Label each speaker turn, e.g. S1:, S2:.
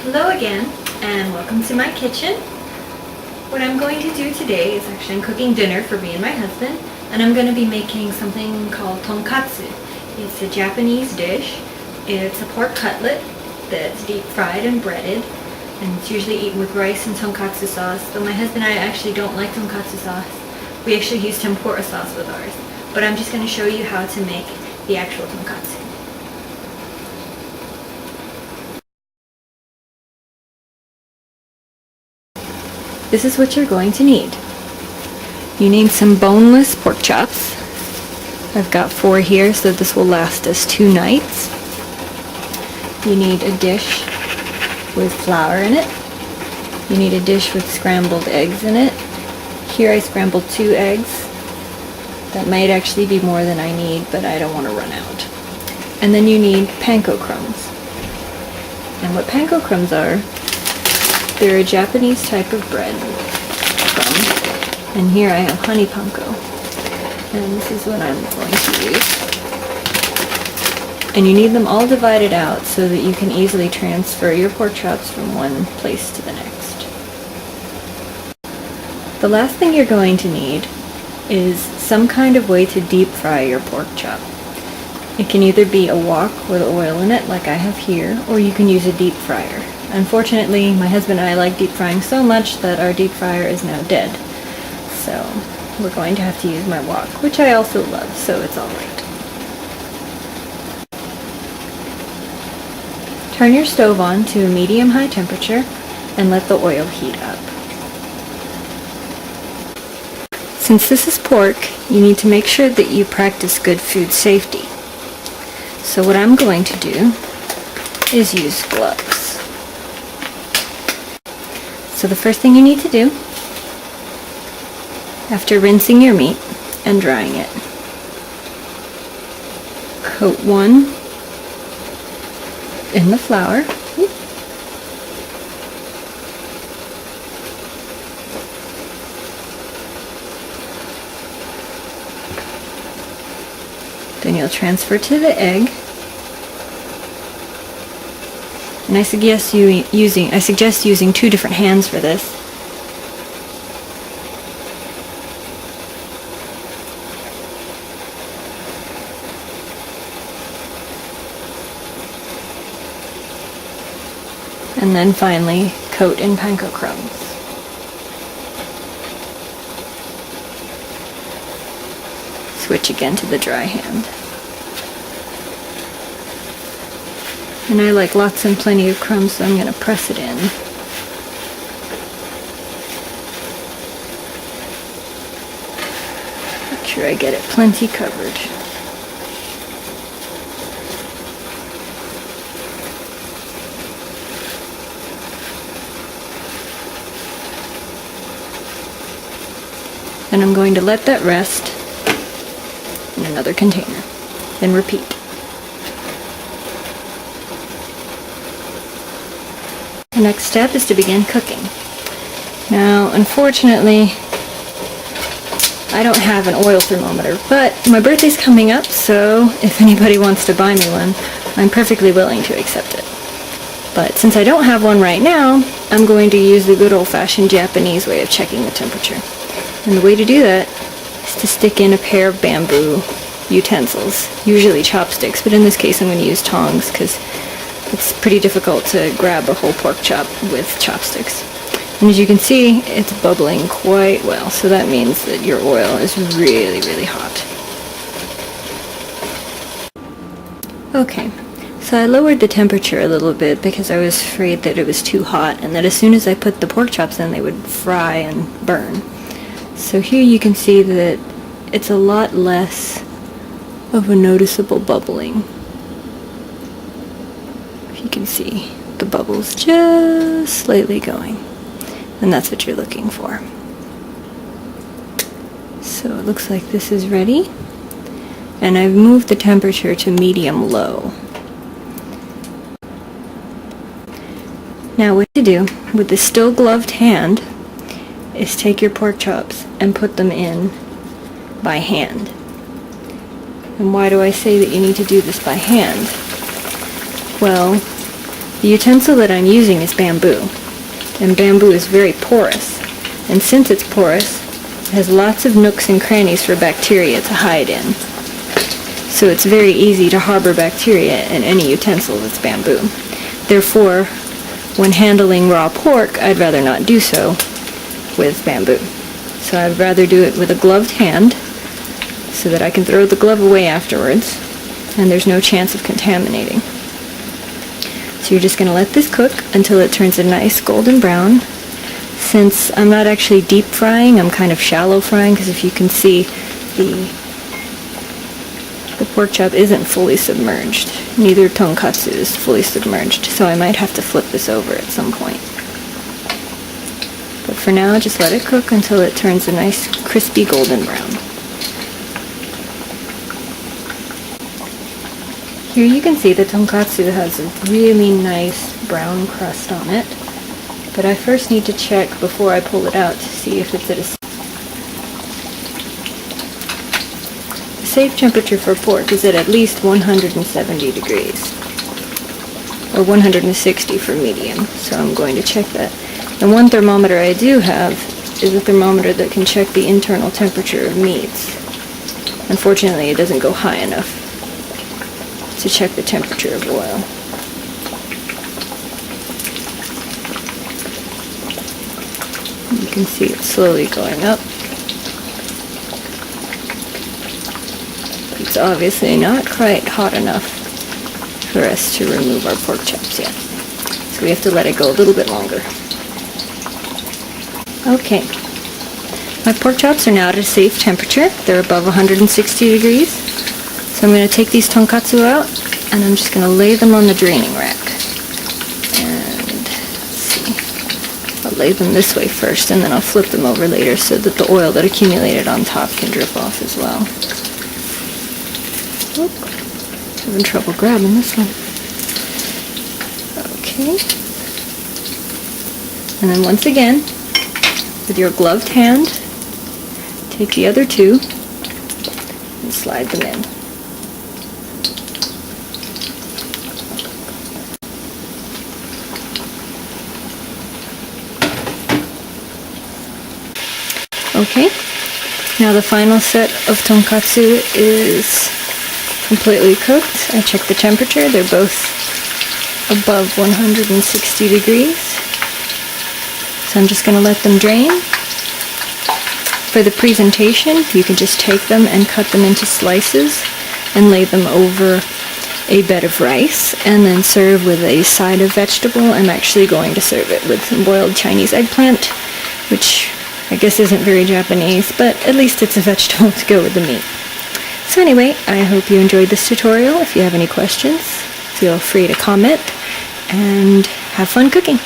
S1: Hello again, and welcome to my kitchen. What I'm going to do today is actually I'm cooking dinner for me and my husband, and I'm going to be making something called Tonkatsu. It's a Japanese dish. It's a pork cutlet that's deep fried and breaded, and it's usually eaten with rice and tonkatsu sauce, though my husband and I actually don't like tonkatsu sauce. We actually use tempura sauce with ours, but I'm just going to show you how to make the actual tonkatsu. This is what you're going to need. You need some boneless pork chops. I've got 4 here, so this will last us 2 nights. You need a dish with flour in it. You need a dish with scrambled eggs in it. Here I scrambled 2 eggs. That might actually be more than I need, but I don't want to run out. And then you need panko crumbs. And what panko crumbs are, they're a Japanese type of bread crumb. And here I have honey panko. And this is what I'm going to use. And you need them all divided out so that you can easily transfer your pork chops from one place to the next. The last thing you're going to need is some kind of way to deep fry your pork chop. It can either be a wok with oil in it, like I have here, or you can use a deep fryer. Unfortunately, my husband and I like deep frying so much that our deep fryer is now dead. So we're going to have to use my wok, which I also love, so it's alright. Turn your stove on to a medium-high temperature and let the oil heat up. Since this is pork, you need to make sure that you practice good food safety. So what I'm going to do is use gloves. So the first thing you need to do, after rinsing your meat and drying it, coat one in the flour. Then you'll transfer to the egg. And I suggest using 2 different hands for this. And then finally, coat in panko crumbs. Switch again to the dry hand. And I like lots and plenty of crumbs, so I'm going to press it in. Make sure I get it plenty covered. And I'm going to let that rest in another container. Then repeat. The next step is to begin cooking. Now, unfortunately, I don't have an oil thermometer, but my birthday's coming up, so if anybody wants to buy me one, I'm perfectly willing to accept it. But since I don't have one right now, I'm going to use the good old-fashioned Japanese way of checking the temperature. And the way to do that is to stick in a pair of bamboo utensils, usually chopsticks, but in this case I'm going to use tongs because it's pretty difficult to grab a whole pork chop with chopsticks. And as you can see, it's bubbling quite well, so that means that your oil is really, really hot. Okay, so I lowered the temperature a little bit because I was afraid that it was too hot and that as soon as I put the pork chops in, they would fry and burn. So here you can see that it's a lot less of a noticeable bubbling. You can see the bubbles just slightly going, and that's what you're looking for. So it looks like this is ready, and I've moved the temperature to medium low. Now what to do with the still gloved hand is take your pork chops and put them in by hand. And why do I say that you need to do this by hand? Well, The utensil that I'm using is bamboo, and bamboo is very porous, and since it's porous, it has lots of nooks and crannies for bacteria to hide in. So it's very easy to harbor bacteria in any utensil that's bamboo. Therefore, when handling raw pork, I'd rather not do so with bamboo. So I'd rather do it with a gloved hand so that I can throw the glove away afterwards and there's no chance of contaminating. So you're just going to let this cook until it turns a nice golden brown. Since I'm not actually deep frying, I'm kind of shallow frying, because if you can see, the pork chop isn't fully submerged. Neither tonkatsu is fully submerged, so I might have to flip this over at some point. But for now, just let it cook until it turns a nice crispy golden brown. Here you can see the tonkatsu has a really nice brown crust on it, but I first need to check before I pull it out to see if it's at a safe temperature for pork is at least 170 degrees, or 160 for medium, so I'm going to check that. And one thermometer I do have is a thermometer that can check the internal temperature of meats. Unfortunately, it doesn't go high enough to check the temperature of oil. You can see it slowly going up. It's obviously not quite hot enough for us to remove our pork chops yet. So we have to let it go a little bit longer. Okay. My pork chops are now at a safe temperature. They're above 160 degrees. So I'm going to take these tonkatsu out and I'm just going to lay them on the draining rack. And let's see. I'll lay them this way first and then I'll flip them over later so that the oil that accumulated on top can drip off as well. Oop, having trouble grabbing this one. Okay. And then once again, with your gloved hand, take the other two and slide them in. Okay, now the final set of tonkatsu is completely cooked. I checked the temperature. They're both above 160 degrees. So I'm just going to let them drain. For the presentation, you can just take them and cut them into slices and lay them over a bed of rice and then serve with a side of vegetable. I'm actually going to serve it with some boiled Chinese eggplant, which I guess isn't very Japanese, but at least it's a vegetable to go with the meat. So anyway, I hope you enjoyed this tutorial. If you have any questions, feel free to comment and have fun cooking.